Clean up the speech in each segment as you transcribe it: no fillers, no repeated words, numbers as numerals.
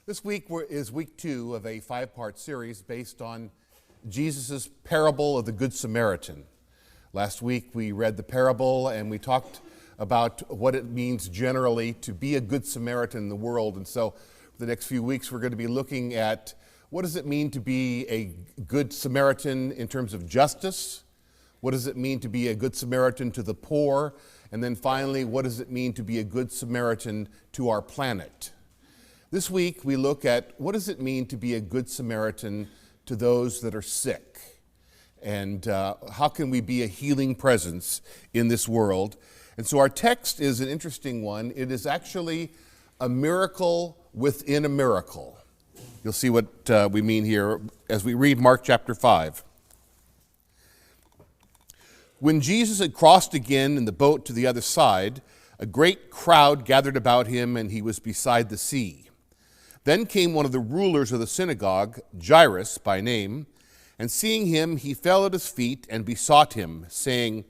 This week is week 2 of a 5-part series based on Jesus' parable of the Good Samaritan. Last week we read the parable and we talked about what it means generally to be a Good Samaritan in the world. And so for the next few weeks we're going to be looking at what does it mean to be a Good Samaritan in terms of justice? What does it mean to be a Good Samaritan to the poor? And then finally, what does it mean to be a Good Samaritan to our planet? This week, we look at what does it mean to be a Good Samaritan to those that are sick? And how can we be a healing presence in this world? And so our text is an interesting one. It is actually a miracle within a miracle. You'll see what we mean here as we read Mark chapter 5. When Jesus had crossed again in the boat to the other side, a great crowd gathered about him, and he was beside the sea. Then came one of the rulers of the synagogue, Jairus by name, and seeing him, he fell at his feet and besought him, saying,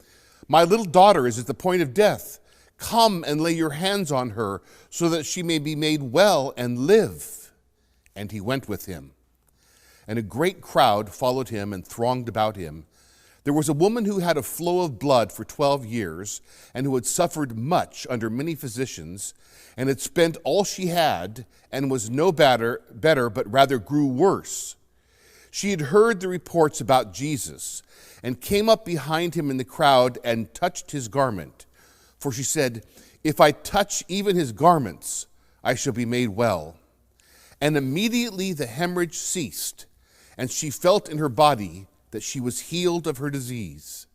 "My little daughter is at the point of death. Come and lay your hands on her, so that she may be made well and live." And he went with him. And a great crowd followed him and thronged about him. There was a woman who had a flow of blood for 12 years, and who had suffered much under many physicians, and had spent all she had, and was no better, but rather grew worse. She had heard the reports about Jesus, and came up behind him in the crowd, and touched his garment. For she said, "If I touch even his garments, I shall be made well." And immediately the hemorrhage ceased, and she felt in her body that she was healed of her disease.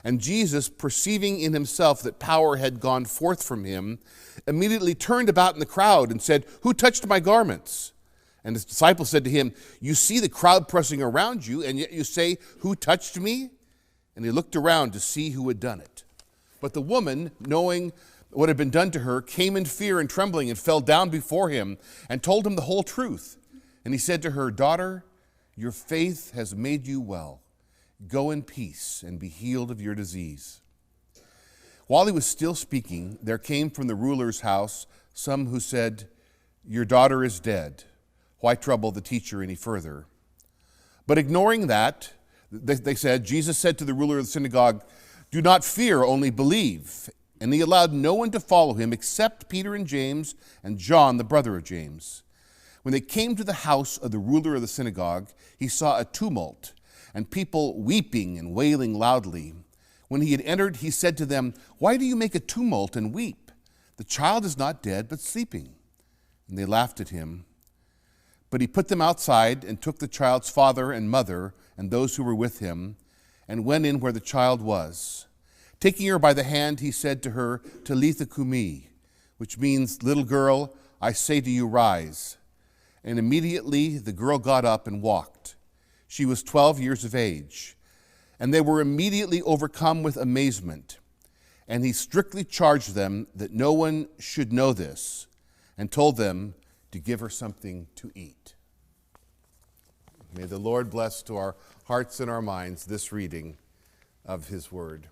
And Jesus, perceiving in himself that power had gone forth from him, immediately turned about in the crowd and said, "Who touched my garments?" And his disciples said to him, "You see the crowd pressing around you, and yet you say, 'Who touched me?'" And he looked around to see who had done it. But the woman, knowing what had been done to her, came in fear and trembling and fell down before him and told him the whole truth. And he said to her, "Daughter, your faith has made you well. Go in peace and be healed of your disease." While he was still speaking, there came from the ruler's house some who said, "Your daughter is dead. Why trouble the teacher any further?" But ignoring that, they said, Jesus said to the ruler of the synagogue, "Do not fear, only believe." And he allowed no one to follow him except Peter and James and John, the brother of James. When they came to the house of the ruler of the synagogue, he saw a tumult and people weeping and wailing loudly. When he had entered, he said to them, "Why do you make a tumult and weep? The child is not dead, but sleeping." And they laughed at him. But he put them outside and took the child's father and mother and those who were with him and went in where the child was. Taking her by the hand, he said to her, "Talitha cumi," which means, "Little girl, I say to you, rise." And immediately the girl got up and walked. She was 12 years of age. And they were immediately overcome with amazement. And he strictly charged them that no one should know this, and told them to give her something to eat. May the Lord bless to our hearts and our minds this reading of his word.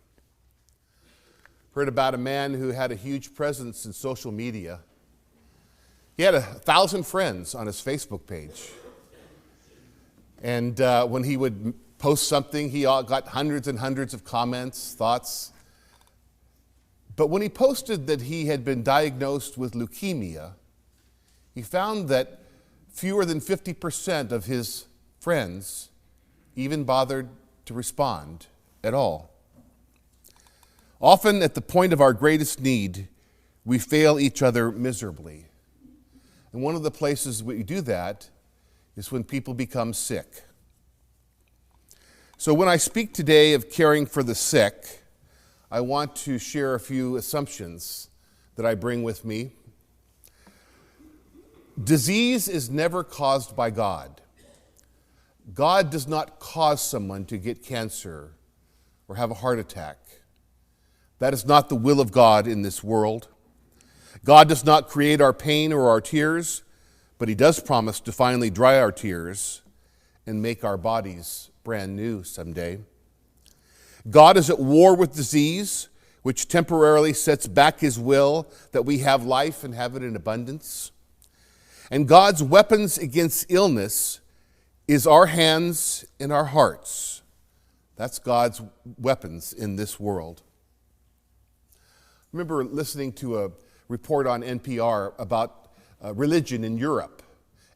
Heard about a man who had a huge presence in social media. He had 1,000 friends on his Facebook page. And when he would post something, he got hundreds and hundreds of comments, thoughts. But when he posted that he had been diagnosed with leukemia, he found that fewer than 50% of his friends even bothered to respond at all. Often at the point of our greatest need, we fail each other miserably. And one of the places we do that is when people become sick. So when I speak today of caring for the sick, I want to share a few assumptions that I bring with me. Disease is never caused by God. God does not cause someone to get cancer or have a heart attack. That is not the will of God in this world. God does not create our pain or our tears, but he does promise to finally dry our tears and make our bodies brand new someday. God is at war with disease, which temporarily sets back his will that we have life and have it in abundance. And God's weapons against illness is our hands and our hearts. That's God's weapons in this world. I remember listening to a report on NPR about religion in Europe.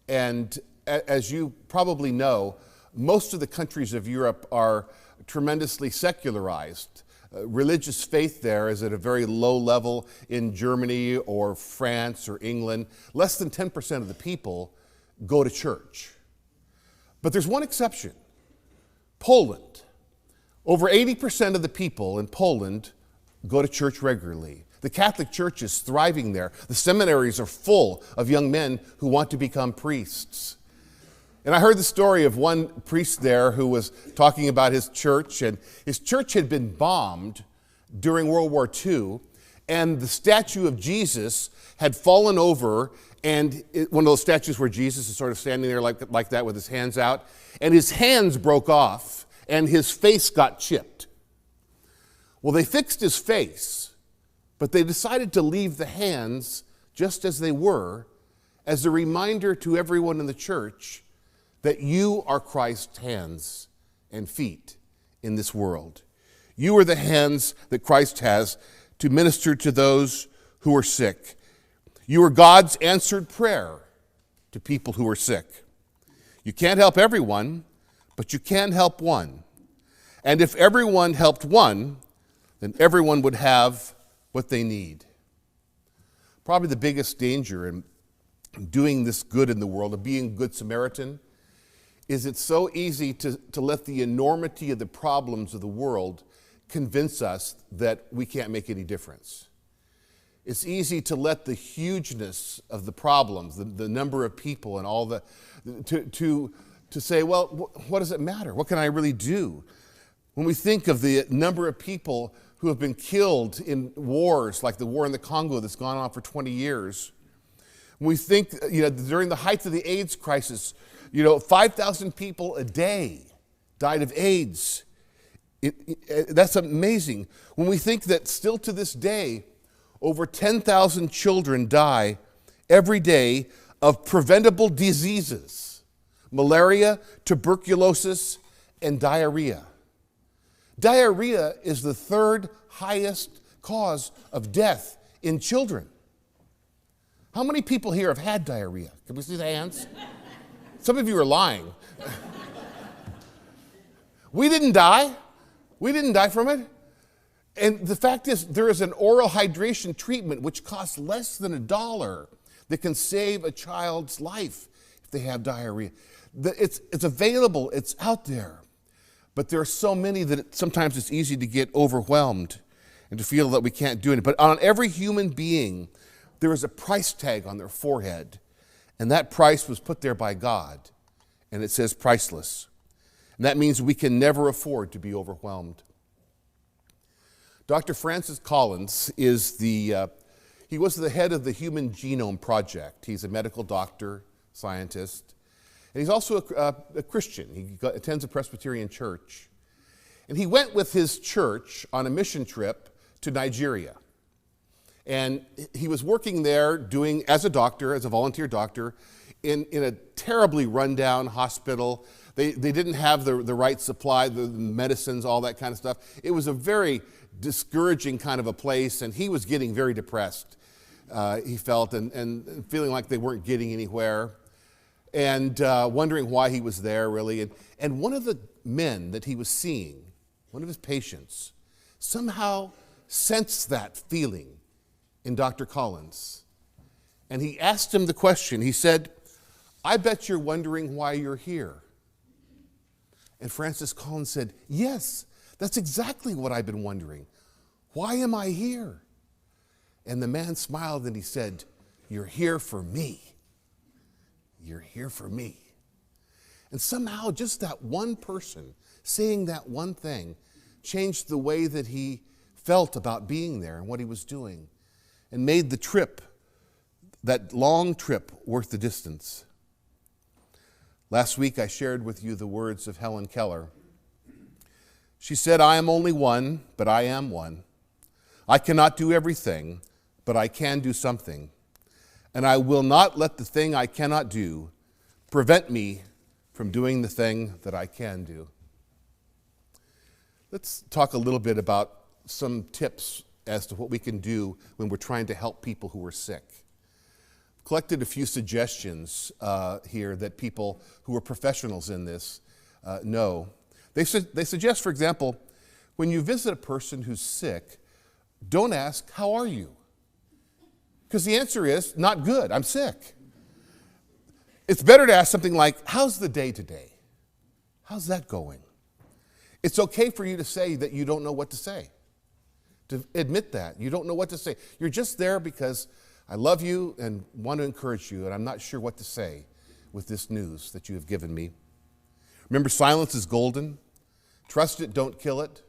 And as you probably know, most of the countries of Europe are tremendously secularized. Religious faith there is at a very low level in Germany or France or England. Less than 10% of the people go to church. But there's one exception, Poland. Over 80% of the people in Poland go to church regularly. The Catholic Church is thriving there. The seminaries are full of young men who want to become priests. And I heard the story of one priest there who was talking about his church, and his church had been bombed during World War II, and the statue of Jesus had fallen over, and one of those statues where Jesus is sort of standing there like that with his hands out, and his hands broke off, and his face got chipped. Well, they fixed his face, but they decided to leave the hands just as they were, as a reminder to everyone in the church that you are Christ's hands and feet in this world. You are the hands that Christ has to minister to those who are sick. You are God's answered prayer to people who are sick. You can't help everyone, but you can help one. And if everyone helped one, then everyone would have what they need. Probably the biggest danger in doing this good in the world, of being a good Samaritan, is it's so easy to let the enormity of the problems of the world convince us that we can't make any difference. It's easy to let the hugeness of the problems, the number of people and all the, to say, well, what does it matter? What can I really do? When we think of the number of people who have been killed in wars, like the war in the Congo that's gone on for 20 years, when we think, during the height of the AIDS crisis, 5,000 people a day died of AIDS. That's amazing. When we think that still to this day, over 10,000 children die every day of preventable diseases, malaria, tuberculosis, and diarrhea. Diarrhea is the third highest cause of death in children. How many people here have had diarrhea? Can we see the hands? Some of you are lying. We didn't die. We didn't die from it. And the fact is, there is an oral hydration treatment which costs less than $1 that can save a child's life if they have diarrhea. It's available. It's out there. But there are so many that sometimes it's easy to get overwhelmed and to feel that we can't do it. But on every human being, there is a price tag on their forehead. And that price was put there by God. And it says priceless. And that means we can never afford to be overwhelmed. Dr. Francis Collins is he was the head of the Human Genome Project. He's a medical doctor, scientist. And he's also a Christian. He attends a Presbyterian church. And he went with his church on a mission trip to Nigeria. And he was working there as a doctor, as a volunteer doctor, in a terribly rundown hospital. They didn't have the right supply, the medicines, all that kind of stuff. It was a very discouraging kind of a place, and he was getting very depressed, he felt, and feeling like they weren't getting anywhere, and wondering why he was there, really. And one of the men that he was seeing, one of his patients, somehow sensed that feeling in Dr. Collins. And he asked him the question. He said, "I bet you're wondering why you're here." And Francis Collins said, "Yes, that's exactly what I've been wondering. Why am I here?" And the man smiled and he said, "You're here for me. You're here for me." And somehow just that one person saying that one thing changed the way that he felt about being there and what he was doing, and made the trip, that long trip, worth the distance. Last week I shared with you the words of Helen Keller. She said, "I am only one, but I am one. I cannot do everything, but I can do something. and I will not let the thing I cannot do prevent me from doing the thing that I can do. Let's talk a little bit about some tips as to what we can do when we're trying to help people who are sick. I've collected a few suggestions here that people who are professionals in this know. They suggest, for example, when you visit a person who's sick, don't ask, "How are you?" Because the answer is, "Not good, I'm sick." It's better to ask something like, "How's the day today? How's that going?" It's okay for you to say that you don't know what to say, to admit that you don't know what to say. You're just there because I love you and want to encourage you, and I'm not sure what to say with this news that you have given me. Remember, silence is golden. Trust it, don't kill it.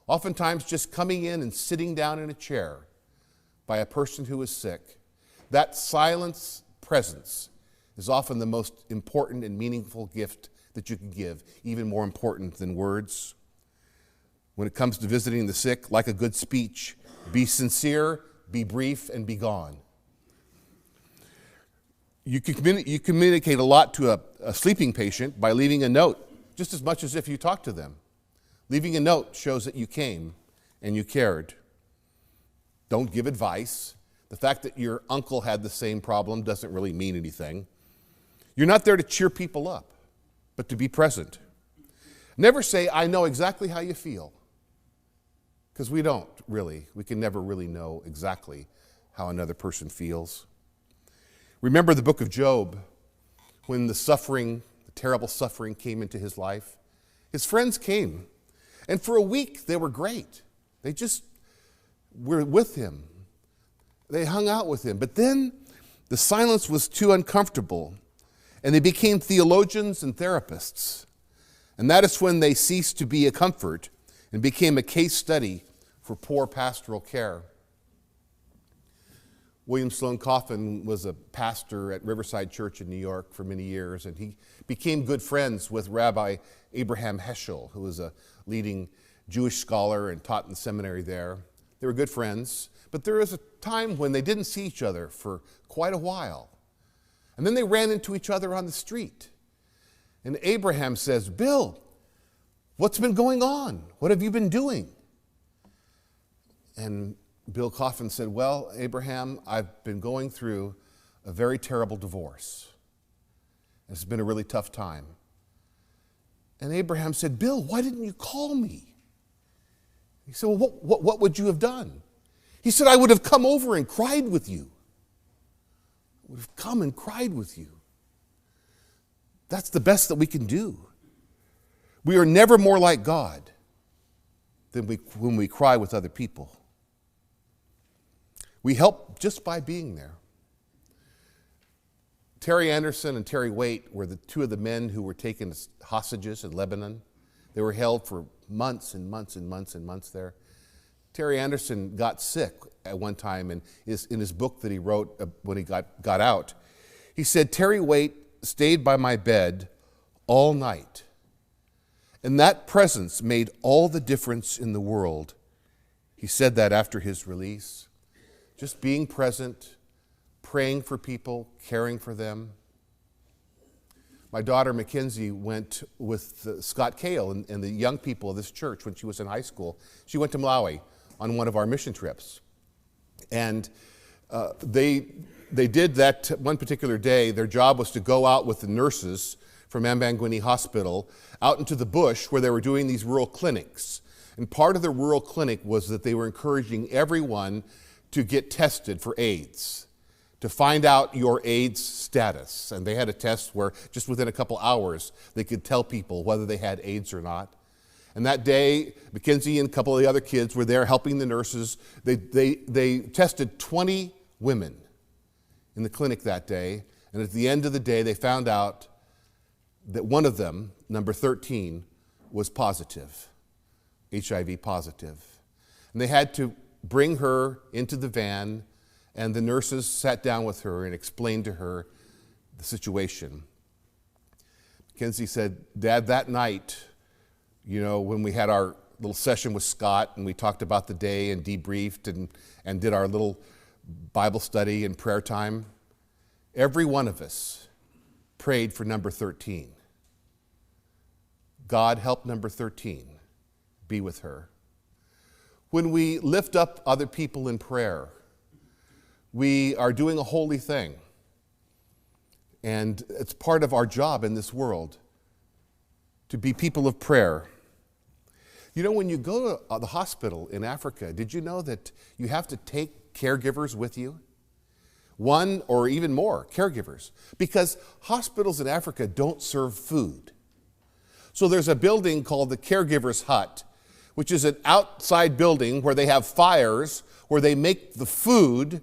Oftentimes, just coming in and sitting down in a chair by a person who is sick, that silence presence is often the most important and meaningful gift that you can give, even more important than words. When it comes to visiting the sick, like a good speech, be sincere, be brief, and be gone. You communicate a lot to a sleeping patient by leaving a note, just as much as if you talked to them. Leaving a note shows that you came and you cared. Don't give advice. The fact that your uncle had the same problem doesn't really mean anything. You're not there to cheer people up, but to be present. Never say, "I know exactly how you feel," because we don't really. We can never really know exactly how another person feels. Remember the book of Job, when the terrible suffering came into his life. His friends came, and for a week they were great. They just were with him. They hung out with him. But then the silence was too uncomfortable, and they became theologians and therapists. And that is when they ceased to be a comfort and became a case study for poor pastoral care. William Sloane Coffin was a pastor at Riverside Church in New York for many years, and he became good friends with Rabbi Abraham Heschel, who was a leading Jewish scholar and taught in the seminary there. They were good friends, but there was a time when they didn't see each other for quite a while. And then they ran into each other on the street. And Abraham says, "Bill, what's been going on? What have you been doing?" And Bill Coffin said, "Well, Abraham, I've been going through a very terrible divorce. It's been a really tough time." And Abraham said, "Bill, why didn't you call me?" He said, "Well, what would you have done?" He said, "I would have come over and cried with you. I would have come and cried with you." That's the best that we can do. We are never more like God than when we cry with other people. We help just by being there. Terry Anderson and Terry Waite were the two of the men who were taken as hostages in Lebanon. They were held for months and months and months and months there. Terry Anderson got sick at one time, and in his book that he wrote when he got out, he said, "Terry Waite stayed by my bed all night, and that presence made all the difference in the world." He said that after his release. Just being present, praying for people, caring for them. My daughter Mackenzie went with Scott Cale and the young people of this church when she was in high school. She went to Malawi on one of our mission trips. And they did that one particular day. Their job was to go out with the nurses from Ambangweni Hospital out into the bush where they were doing these rural clinics. And part of the rural clinic was that they were encouraging everyone to get tested for AIDS, to find out your AIDS status. And they had a test where just within a couple hours they could tell people whether they had AIDS or not. And that day, Mackenzie and a couple of the other kids were there helping the nurses. They tested 20 women in the clinic that day. And at the end of the day, they found out that one of them, number 13, was positive, HIV positive. And they had to bring her into the van, and the nurses sat down with her and explained to her the situation. Mackenzie said, "Dad, that night, when we had our little session with Scott and we talked about the day and debriefed and did our little Bible study and prayer time, Every one of us prayed for number 13. God help number 13 be with her. When we lift up other people in prayer, we are doing a holy thing. And it's part of our job in this world to be people of prayer. You know, when you go to the hospital in Africa, did you know that you have to take caregivers with you? One or even more caregivers, because hospitals in Africa don't serve food. So there's a building called the Caregiver's Hut, which is an outside building where they have fires, where they make the food,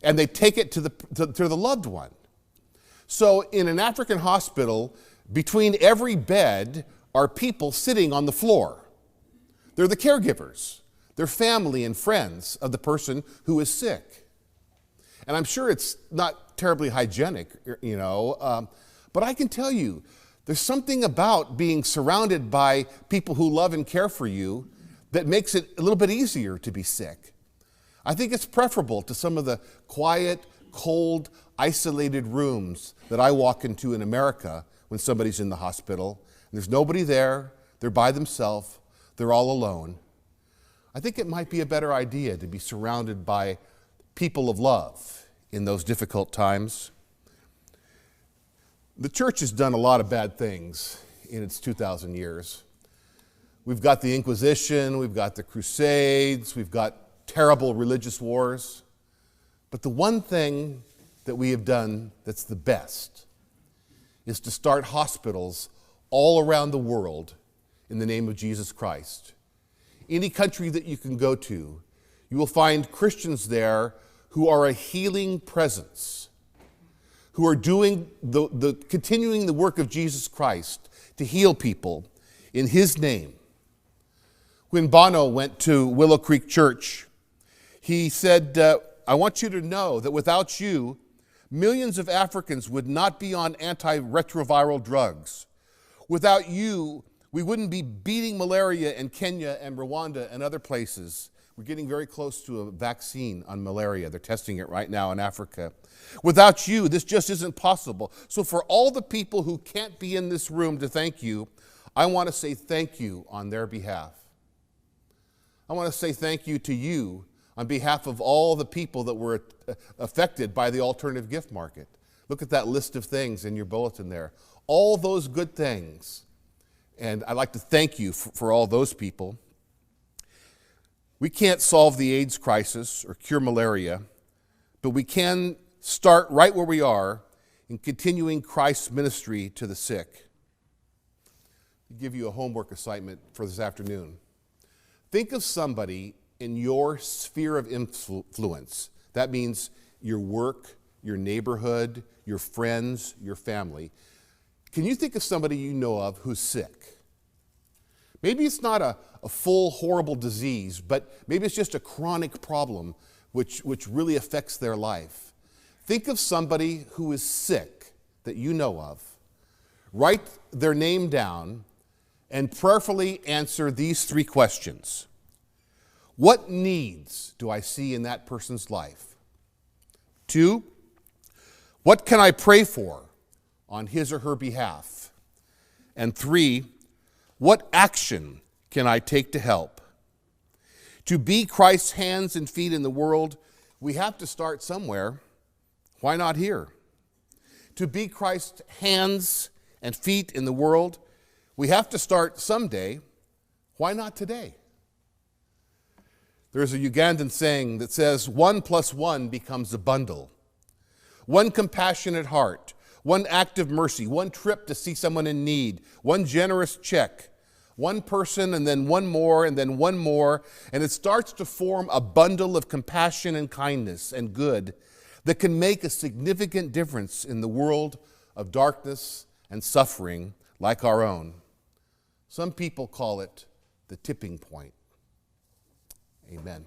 and they take it to the loved one. So in an African hospital, between every bed are people sitting on the floor. They're the caregivers. They're family and friends of the person who is sick. And I'm sure it's not terribly hygienic, but I can tell you, there's something about being surrounded by people who love and care for you that makes it a little bit easier to be sick. I think it's preferable to some of the quiet, cold, isolated rooms that I walk into in America when somebody's in the hospital. And there's nobody there, they're by themselves, they're all alone. I think it might be a better idea to be surrounded by people of love in those difficult times. The church has done a lot of bad things in its 2,000 years. We've got the Inquisition, we've got the Crusades, we've got terrible religious wars. But the one thing that we have done that's the best is to start hospitals all around the world in the name of Jesus Christ. Any country that you can go to, you will find Christians there who are a healing presence, who are doing continuing the work of Jesus Christ to heal people in His name. When Bono went to Willow Creek Church, he said, I want you to know that without you, millions of Africans would not be on antiretroviral drugs. Without you, we wouldn't be beating malaria in Kenya and Rwanda and other places. We're getting very close to a vaccine on malaria. They're testing it right now in Africa. Without you, this just isn't possible. So for all the people who can't be in this room to thank you, I want to say thank you on their behalf. I want to say thank you to you on behalf of all the people that were affected by the alternative gift market. Look at that list of things in your bulletin there. All those good things. And I'd like to thank you for all those people. We can't solve the AIDS crisis or cure malaria, but we can start right where we are in continuing Christ's ministry to the sick. I'll give you a homework assignment for this afternoon. Think of somebody in your sphere of influence. That means your work, your neighborhood, your friends, your family. Can you think of somebody you know of who's sick? Maybe it's not a full horrible disease, but maybe it's just a chronic problem which really affects their life. Think of somebody who is sick that you know of. Write their name down and prayerfully answer these 3 questions. What needs do I see in that person's life? 2, what can I pray for on his or her behalf? And 3, what action can I take to help? To be Christ's hands and feet in the world, we have to start somewhere. Why not here? To be Christ's hands and feet in the world, we have to start someday. Why not today? There's a Ugandan saying that says, 1 + 1 becomes a bundle. One compassionate heart, one act of mercy, one trip to see someone in need, one generous check, one person and then one more and then one more, and it starts to form a bundle of compassion and kindness and good that can make a significant difference in the world of darkness and suffering like our own. Some people call it the tipping point. Amen.